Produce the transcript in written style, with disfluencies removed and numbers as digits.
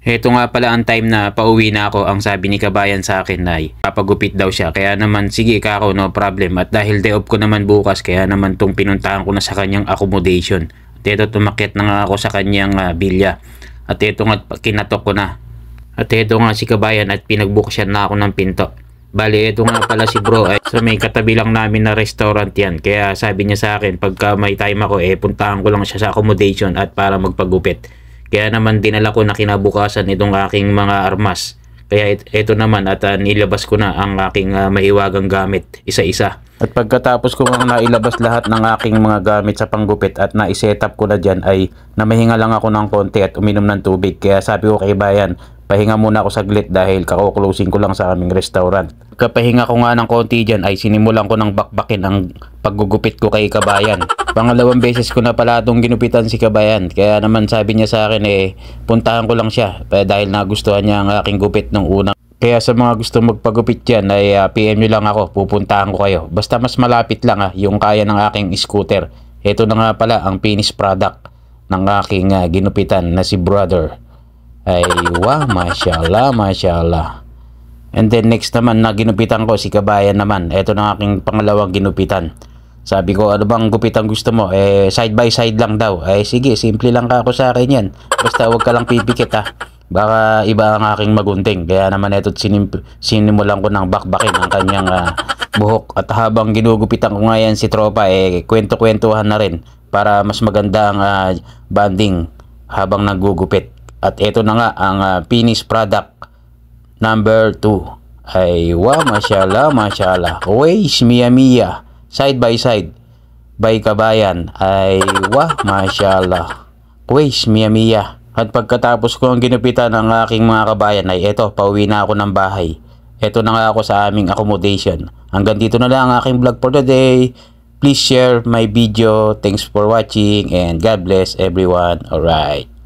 Heto nga pala ang time na pauwi na ako. Ang sabi ni kabayan sa akin ay papagupit daw siya. Kaya naman sige kako, no problem. At dahil day off ko naman bukas, kaya naman tong pinuntahan ko na sa kanyang accommodation. At ito tumakit na nga ako sa kanyang bilya. At ito nga kinatok ko na. At ito nga si kabayan at pinagbuksan na ako ng pinto. Bali, ito nga pala si bro ay sa may katabi lang namin na restaurant yan. Kaya sabi niya sa akin pagka may time ako puntahan ko lang siya sa accommodation at para magpagupit. Kaya naman dinala ko na kinabukasan itong aking mga armas. Kaya ito naman at nilabas ko na ang aking mahiwagang gamit isa-isa. At pagkatapos ko nga nailabas lahat ng aking mga gamit sa panggupit at na-setup ko na dyan ay namahinga lang ako ng konti at uminom ng tubig. Kaya sabi ko kay bayan, pahinga muna ako saglit dahil kako-closing ko lang sa aming restaurant. Kapahinga ko nga ng konti dyan ay sinimulan ko ng bakbakin ang paggugupit ko kay kabayan. Pangalawang beses ko na pala itong ginupitan si kabayan. Kaya naman sabi niya sa akin puntahan ko lang siya dahil nagustuhan niya ang aking gupit nung unang. Kaya sa mga gusto magpagupit dyan ay PM nyo lang ako, pupuntahan ko kayo. Basta mas malapit lang yung kaya ng aking scooter. Ito na nga pala ang finished product ng aking ginupitan na si brother. Ay wow, mashallah, mashallah. And then next naman na ginupitan ko si kabayan naman. Ito na aking pangalawang ginupitan. Sabi ko, ano bang gupitan gusto mo? Side by side lang daw. Sige, simple lang ka ako sa akin yan. Basta huwag ka lang pipikit baka iba ang aking magunting. Kaya naman ito sinimulan ko ng bakbakin ang kanyang buhok. At habang ginugupitan ko nga yan si tropa, kwento-kwentuhan na rin para mas maganda ang banding habang nagugupit. At ito na nga ang finished product number 2. Ay wow, mashallah, mashallah. Ways Mia Mia side by side by kabayan. Ay wow, mashallah. Ways Mia Mia. At pagkatapos ko ang ginupitan ng aking mga kabayan ay eto, pauwi na ako ng bahay. Eto na nga ako sa aming accommodation. Hanggang dito na lang ang aking vlog for today. Please share my video. Thanks for watching and God bless everyone. Alright.